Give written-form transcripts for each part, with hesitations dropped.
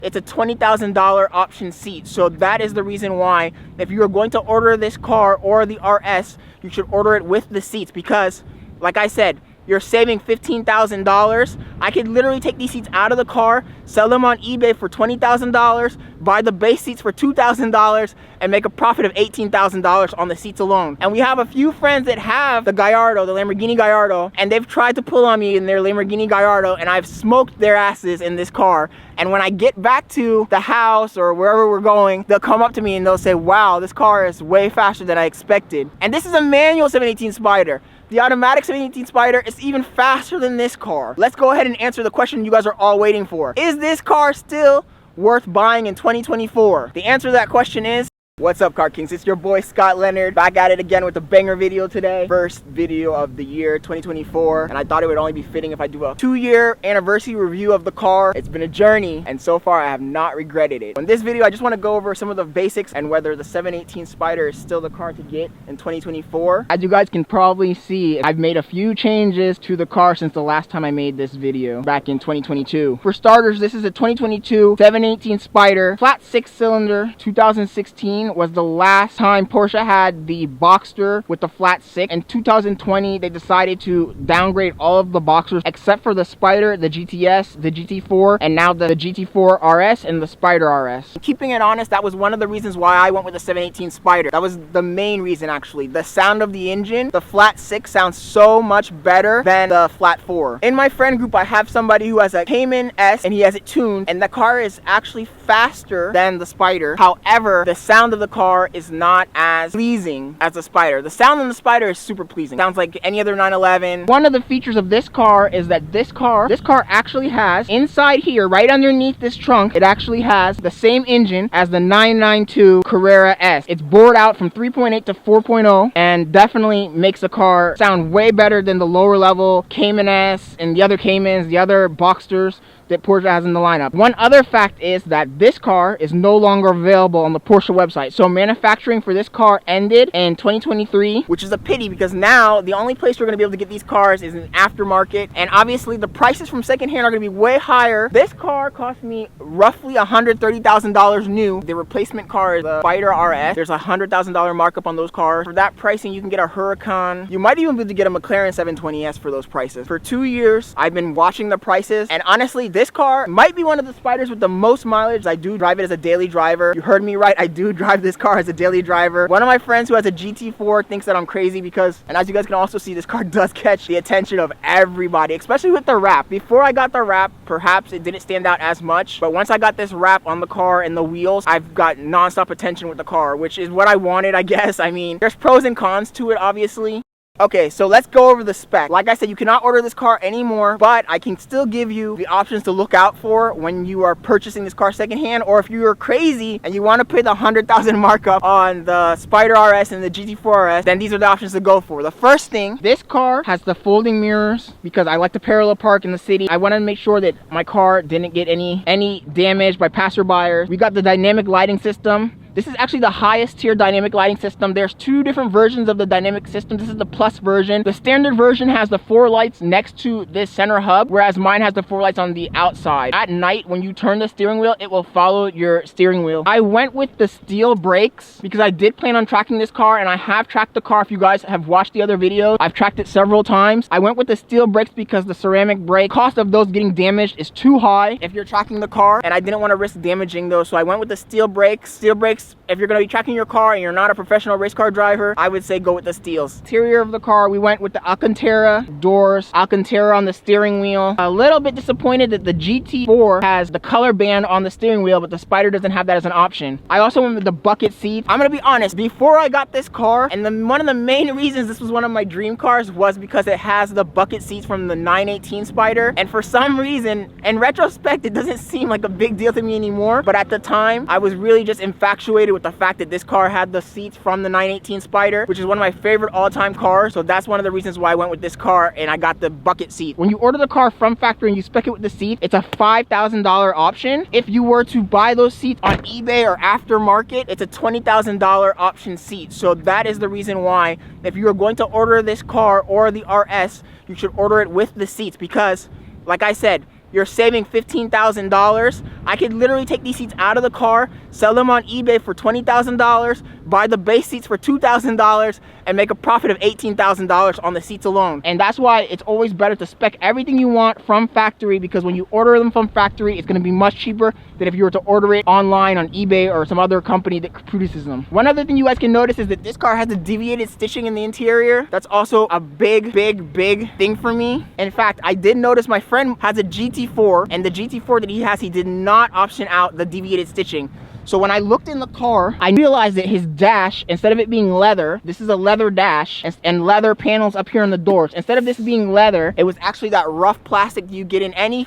It's a $20,000 option seat. So that is the reason why if you are going to order this car or the RS, you should order it with the seats, because like I said, you're saving $15,000. I could literally take these seats out of the car, sell them on eBay for $20,000, buy the base seats for $2,000, and make a profit of $18,000 on the seats alone. And we have a few friends that have the Gallardo, the Lamborghini Gallardo, and they've tried to pull on me in their Lamborghini Gallardo, and I've smoked their asses in this car. And when I get back to the house or wherever we're going, they'll come up to me and they'll say, wow, this car is way faster than I expected. And this is a manual 718 Spider. The automatic 718 Spider is even faster than this car. Let's go ahead and answer the question you guys are all waiting for. Is this car still worth buying in 2024? The answer to that question is, what's up, Car Kings? It's your boy Scott Leonard, back at it again with a banger video today. First video of the year 2024, and I thought it would only be fitting if I do a 2-year anniversary review of the car. It's been a journey, and so far I have not regretted it. In this video, I just want to go over some of the basics and whether the 718 Spider is still the car to get in 2024. As you guys can probably see, I've made a few changes to the car since the last time I made this video back in 2022. For starters, this is a 2022 718 Spider, flat 6-cylinder, 2016 was the last time Porsche had the Boxster with the flat 6. In 2020, they decided to downgrade all of the Boxsters except for the Spider, the GTS, the GT4, and now the GT4 RS and the Spider RS. Keeping it honest, that was one of the reasons why I went with the 718 Spider. That was the main reason, actually. The sound of the engine, the flat 6 sounds so much better than the flat 4. In my friend group, I have somebody who has a Cayman S and he has it tuned, and the car is actually faster than the Spider. However, the sound of the car is not as pleasing as the Spider. The sound on the Spider is super pleasing. Sounds like any other 911. One of the features of this car is that this car actually has, inside here, right underneath this trunk, it actually has the same engine as the 992 Carrera S. It's bored out from 3.8 to 4.0 and definitely makes the car sound way better than the lower level Cayman S and the other Caymans, the other Boxsters that Porsche has in the lineup. One other fact is that this car is no longer available on the Porsche website. So manufacturing for this car ended in 2023, which is a pity because now the only place we're going to be able to get these cars is in aftermarket, and obviously the prices from secondhand are going to be way higher. This car cost me roughly $130,000 new. The replacement car is the Spider RS. There's a $100,000 markup on those cars. For that pricing, you can get a Huracan. You might even be able to get a McLaren 720S for those prices. For 2 years, I've been watching the prices, and honestly, this car might be one of the Spiders with the most mileage. I do drive it as a daily driver. You heard me right, I do drive this car as a daily driver. One of my friends who has a GT4 thinks that I'm crazy because, and as you guys can also see, this car does catch the attention of everybody, especially with the wrap. Before I got the wrap, perhaps it didn't stand out as much, but once I got this wrap on the car and the wheels, I've got non-stop attention with the car, which is what I wanted, I guess. I mean, there's pros and cons to it, obviously. Okay, so let's go over the spec. Like I said, you cannot order this car anymore, but I can still give you the options to look out for when you are purchasing this car secondhand, or if you're crazy and you want to pay the $100,000 markup on the Spider RS and the GT4 RS, then these are the options to go for. The first thing, this car has the folding mirrors because I like to parallel park in the city. I want to make sure that my car didn't get any damage by passerbyers. We got the dynamic lighting system. This is actually the highest tier dynamic lighting system. There's 2 different versions of the dynamic system. This is the plus version. The standard version has the 4 lights next to this center hub, whereas mine has the 4 lights on the outside. At night, when you turn the steering wheel, it will follow your steering wheel. I went with the steel brakes because I did plan on tracking this car, and I have tracked the car. If you guys have watched the other videos, I've tracked it several times. I went with the steel brakes because the ceramic brake cost of those getting damaged is too high if you're tracking the car, and I didn't want to risk damaging those, so I went with the steel brakes. Steel brakes, if you're going to be tracking your car and you're not a professional race car driver, I would say go with the steels. Interior of the car, we went with the Alcantara doors, Alcantara on the steering wheel. A little bit disappointed that the GT4 has the color band on the steering wheel, but the Spider doesn't have that as an option. I also went with the bucket seats. I'm going to be honest, before I got this car, and one of the main reasons this was one of my dream cars was because it has the bucket seats from the 918 Spider, and for some reason, in retrospect, it doesn't seem like a big deal to me anymore, but at the time, I was really just infatuated with the fact that this car had the seats from the 918 Spider, which is one of my favorite all-time cars. So that's one of the reasons why I went with this car, and I got the bucket seat. When you order the car from factory and you spec it with the seat, it's a $5,000 option. If you were to buy those seats on eBay or aftermarket, it's a $20,000 option seat. So that is the reason why if you are going to order this car or the RS, you should order it with the seats, because like I said, you're saving $15,000. I could literally take these seats out of the car, sell them on eBay for $20,000, buy the base seats for $2,000, and make a profit of $18,000 on the seats alone. And that's why it's always better to spec everything you want from factory, because when you order them from factory, it's gonna be much cheaper than if you were to order it online on eBay or some other company that produces them. One other thing you guys can notice is that this car has the deviated stitching in the interior. That's also a big thing for me. In fact, I did notice my friend has a GT4, and the GT4 that he has, he did not option out the deviated stitching. So when I looked in the car, I realized that his dash, instead of it being leather, this is a leather dash and leather panels up here on the doors. Instead of this being leather, it was actually that rough plastic you get in any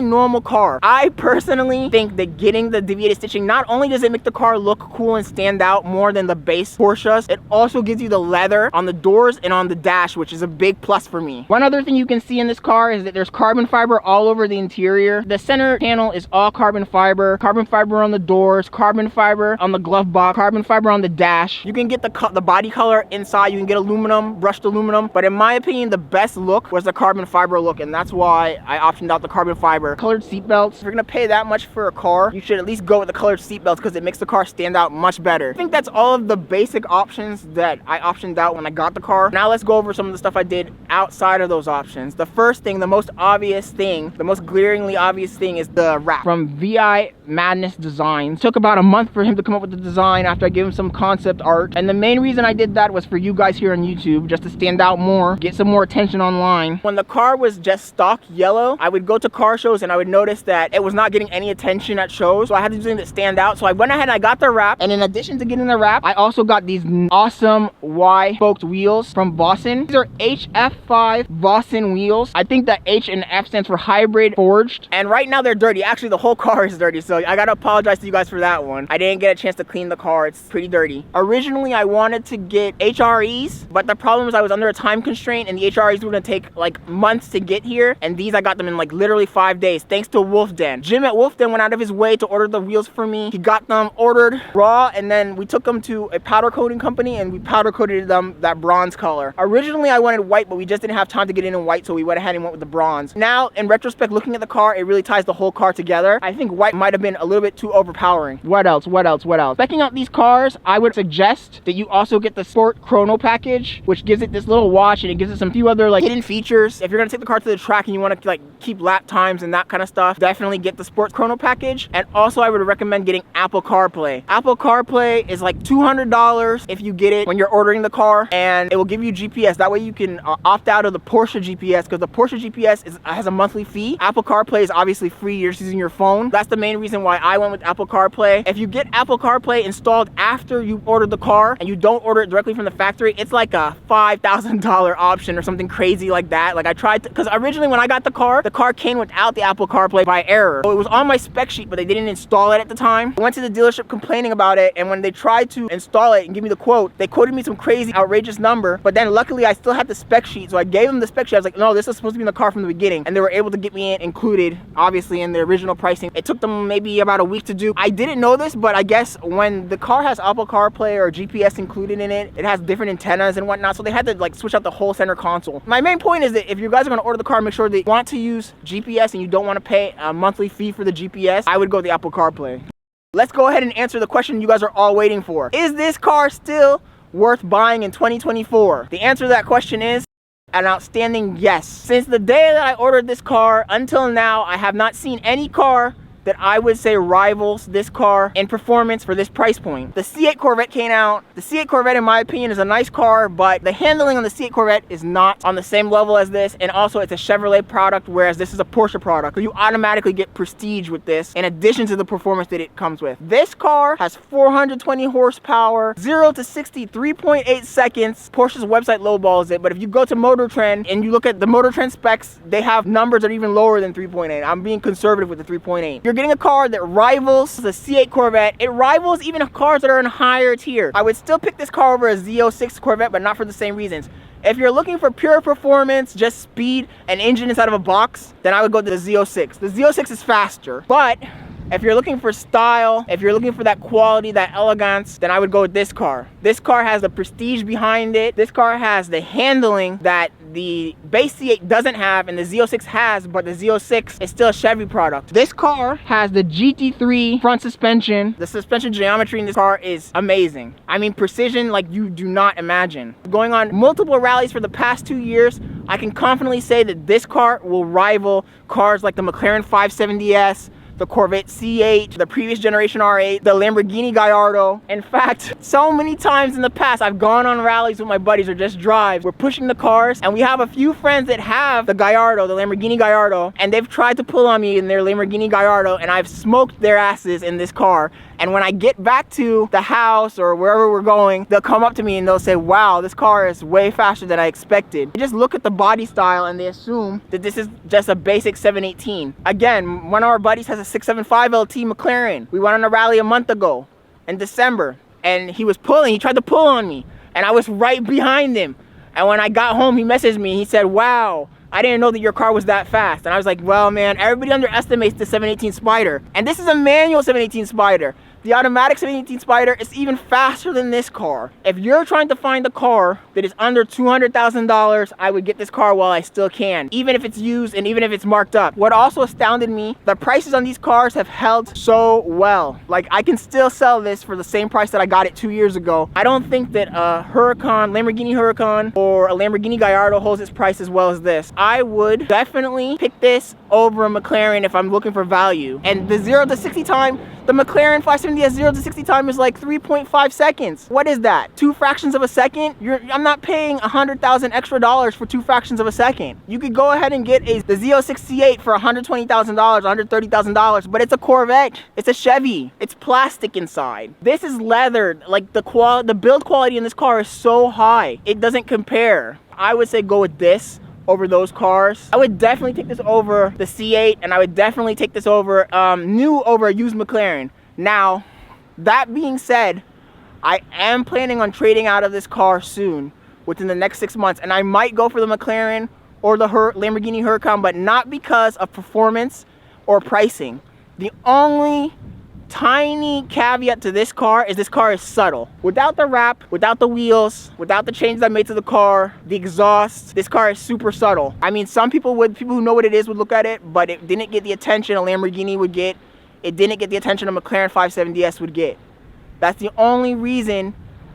normal car. I personally think that getting the deviated stitching, not only does it make the car look cool and stand out more than the base Porsches, it also gives you the leather on the doors and on the dash, which is a big plus for me. One other thing you can see in this car is that there's carbon fiber all over the interior. The center panel is all carbon fiber on the door, carbon fiber on the glove box, carbon fiber on the dash. You can get the body color inside, you can get aluminum, brushed aluminum, but in my opinion, the best look was the carbon fiber look, and that's why I optioned out the carbon fiber. Colored seat belts. If you're gonna pay that much for a car, you should at least go with the colored seat belts because it makes the car stand out much better. I think that's all of the basic options that I optioned out when I got the car. Now let's go over some of the stuff I did outside of those options. The first thing, the most obvious thing, the most glaringly obvious thing is the wrap from VI Madness Designs. Took about a month for him to come up with the design after I gave him some concept art, and the main reason I did that was for you guys here on YouTube, just to stand out more, get some more attention online. When the car was just stock yellow, I would go to car shows and I would notice that it was not getting any attention at shows, so I had to do something that stand out. So I went ahead and I got the wrap, and in addition to getting the wrap, I also got these awesome Y-spoked wheels from Vossen. These are HF5 Vossen wheels. I think the H and F stands for hybrid forged, and right now they're dirty. Actually, the whole car is dirty, so I gotta apologize to you guys for that one. I didn't get a chance to clean the car. It's pretty dirty. Originally, I wanted to get HREs, but the problem was I was under a time constraint, and the HREs were gonna take like months to get here, and these I got them in like literally 5 days, thanks to Wolf Den. Jim at Wolf Den went out of his way to order the wheels for me. He got them ordered raw, and then we took them to a powder coating company, and we powder coated them that bronze color. Originally, I wanted white, but we just didn't have time to get in white, so we went ahead and went with the bronze. Now, in retrospect, looking at the car, it really ties the whole car together. I think white might have been a little bit too overpowering. What else? Specking out these cars, I would suggest that you also get the Sport Chrono package, which gives it this little watch, and it gives it some few other like hidden features. If you're gonna take the car to the track and you want to like keep lap times and that kind of stuff, definitely get the Sport Chrono package. And also, I would recommend getting Apple CarPlay. Apple CarPlay is like $200 if you get it when you're ordering the car, and it will give you GPS. That way you can opt out of the Porsche GPS, because the Porsche GPS has a monthly fee. Apple CarPlay is obviously free. You're just using your phone. That's the main reason why I went with Apple CarPlay. If you get Apple CarPlay installed after you ordered the car and you don't order it directly from the factory, it's like a $5,000 option or something crazy like that. Like I tried to, because originally when I got the car came without the Apple CarPlay by error. So it was on my spec sheet, but they didn't install it at the time. I went to the dealership complaining about it, and when they tried to install it and give me the quote, they quoted me some crazy outrageous number, but then luckily I still had the spec sheet, so I gave them the spec sheet. I was like, no, this is supposed to be in the car from the beginning, and they were able to get me it included, obviously, in the original pricing. It took them maybe about a week to do. I didn't know this, but I guess when the car has Apple CarPlay or GPS included in it, it has different antennas and whatnot, so they had to like switch out the whole center console. My main point is that if you guys are going to order the car, make sure that you want to use GPS and you don't want to pay a monthly fee for the GPS. I would go with the Apple CarPlay. Let's go ahead and answer the question you guys are all waiting for. Is this car still worth buying in 2024? The answer to that question is an outstanding yes. Since the day that I ordered this car until now, I have not seen any car that I would say rivals this car in performance for this price point. The C8 Corvette came out. The C8 Corvette, in my opinion, is a nice car, but the handling on the C8 Corvette is not on the same level as this, and also it's a Chevrolet product, whereas this is a Porsche product. So you automatically get prestige with this, in addition to the performance that it comes with. This car has 420 horsepower, 0 to 60, 3.8 seconds. Porsche's website lowballs it, but if you go to Motor Trend and you look at the Motor Trend specs, they have numbers that are even lower than 3.8. I'm being conservative with the 3.8. You're getting a car that rivals the C8 Corvette. It rivals even cars that are in a higher tier. I would still pick this car over a Z06 Corvette, but not for the same reasons. If you're looking for pure performance, just speed and engine inside of a box, then I would go to the Z06. The Z06 is faster, but If you're looking for style, if you're looking for that quality, that elegance, then I would go with this car. This car has the prestige behind it. This car has the handling that the base C8 doesn't have and the Z06 has, but the Z06 is still a Chevy product. This car has the GT3 front suspension. The suspension geometry in this car is amazing. I mean, precision like you do not imagine. Going on multiple rallies for the past 2 years, I can confidently say that this car will rival cars like the McLaren 570S, the Corvette C8, the previous generation R8, the Lamborghini Gallardo. In fact, so many times in the past, I've gone on rallies with my buddies or just drives. We're pushing the cars, and we have a few friends that have the Gallardo, the Lamborghini Gallardo, and they've tried to pull on me in their Lamborghini Gallardo, and I've smoked their asses in this car. And when I get back to the house or wherever we're going, they'll come up to me and they'll say, wow, this car is way faster than I expected. They just look at the body style and they assume that this is just a basic 718. Again, one of our buddies has a 675 LT McLaren. We went on a rally a month ago in December, and he tried to pull on me, and I was right behind him. And when I got home, he messaged me, he said, wow, I didn't know that your car was that fast. And I was like, well, man, everybody underestimates the 718 Spider. And this is a manual 718 Spider. The automatic 718 Spider is even faster than this car. If you're trying to find a car that is under $200,000, I would get this car while I still can, even if it's used and even if it's marked up. What also astounded me, the prices on these cars have held so well. Like, I can still sell this for the same price that I got it 2 years ago. I don't think that a Huracan, Lamborghini Huracan, or a Lamborghini Gallardo holds its price as well as this. I would definitely pick this over a McLaren if I'm looking for value. And the 0 to 60 time, the McLaren 570S 0 to 60 time is like 3.5 seconds. What is that? 2 fractions of a second? I'm not paying 100,000 extra dollars for 2 fractions of a second. You could go ahead and get the Z06 C8 for $120,000, $130,000, but it's a Corvette. It's a Chevy. It's plastic inside. This is leather. Like, the build quality in this car is so high. It doesn't compare. I would say go with this over those cars. I would definitely take this over the C8, and I would definitely take this over new over a used McLaren. Now, that being said, I am planning on trading out of this car soon, within the next 6 months, and I might go for the McLaren or the Lamborghini Huracan, but not because of performance or pricing. The only tiny caveat to this car is subtle. Without the wrap, without the wheels, without the changes I made to the car, the exhaust, this car is super subtle. I mean, people who know what it is would look at it, but it didn't get the attention a Lamborghini would get. It didn't get the attention a McLaren 570S would get. That's the only reason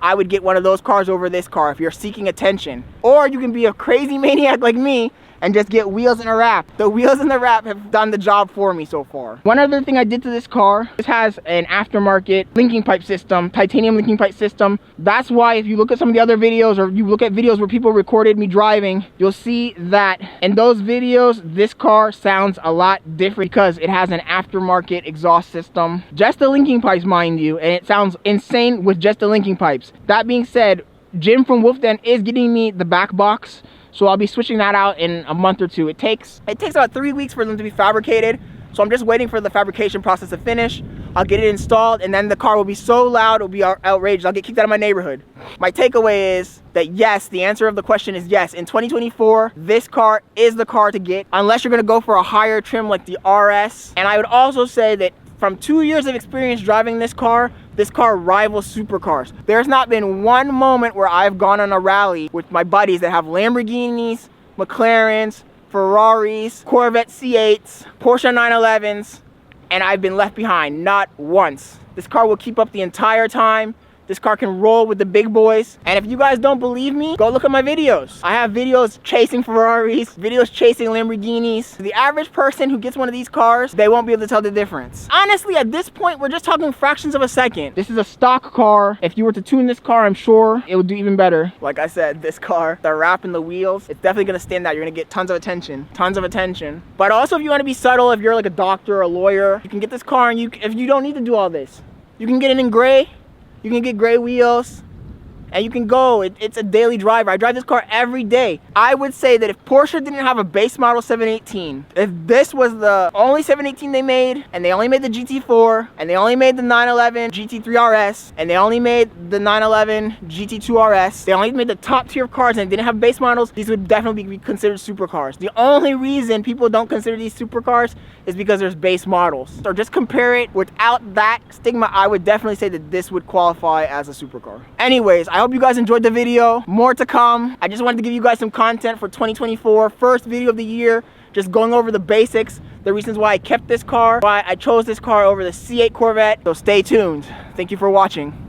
I would get one of those cars over this car, if you're seeking attention. Or you can be a crazy maniac like me and just get wheels and a wrap. The wheels and the wrap have done the job for me so far. One other thing I did to this car, this has an aftermarket linking pipe system, titanium linking pipe system. That's why if you look at some of the other videos, or you look at videos where people recorded me driving, you'll see that in those videos, this car sounds a lot different because it has an aftermarket exhaust system. Just the linking pipes, mind you, and it sounds insane with just the linking pipes. That being said, Jim from Wolf Den is getting me the back box, so I'll be switching that out in a month or two. It takes about 3 weeks for them to be fabricated, so I'm just waiting for the fabrication process to finish. I'll get it installed, and then the car will be so loud, it'll be outrageous. I'll get kicked out of my neighborhood. My takeaway is that yes, the answer of the question is yes. In 2024, this car is the car to get, unless you're gonna go for a higher trim like the RS. And I would also say that from 2 years of experience driving this car rivals supercars. There's not been one moment where I've gone on a rally with my buddies that have Lamborghinis, McLarens, Ferraris, Corvette C8s, Porsche 911s, and I've been left behind, not once. This car will keep up the entire time. This car can roll with the big boys. And if you guys don't believe me, go look at my videos. I have videos chasing Ferraris, videos chasing Lamborghinis. The average person who gets one of these cars, they won't be able to tell the difference. Honestly, at this point, we're just talking fractions of a second. This is a stock car. If you were to tune this car, I'm sure it would do even better. Like I said, this car, the wrap and the wheels, it's definitely gonna stand out. You're gonna get tons of attention, tons of attention. But also, if you wanna be subtle, if you're like a doctor or a lawyer, you can get this car, and if you don't need to do all this, you can get it in gray. You can get gray wheels, and you can go. It's a daily driver. I drive this car every day. I would say that if Porsche didn't have a base model 718, if this was the only 718 they made, and they only made the GT4, and they only made the 911 GT3 RS, and they only made the 911 GT2 RS, they only made the top tier of cars and didn't have base models, these would definitely be considered supercars. The only reason people don't consider these supercars is because there's base models. So just compare it. Without that stigma, I would definitely say that this would qualify as a supercar. Anyways, I hope you guys enjoyed the video. More to come. I just wanted to give you guys some content for 2024. First video of the year, just going over the basics, the reasons why I kept this car, why I chose this car over the C8 Corvette. So stay tuned. Thank you for watching.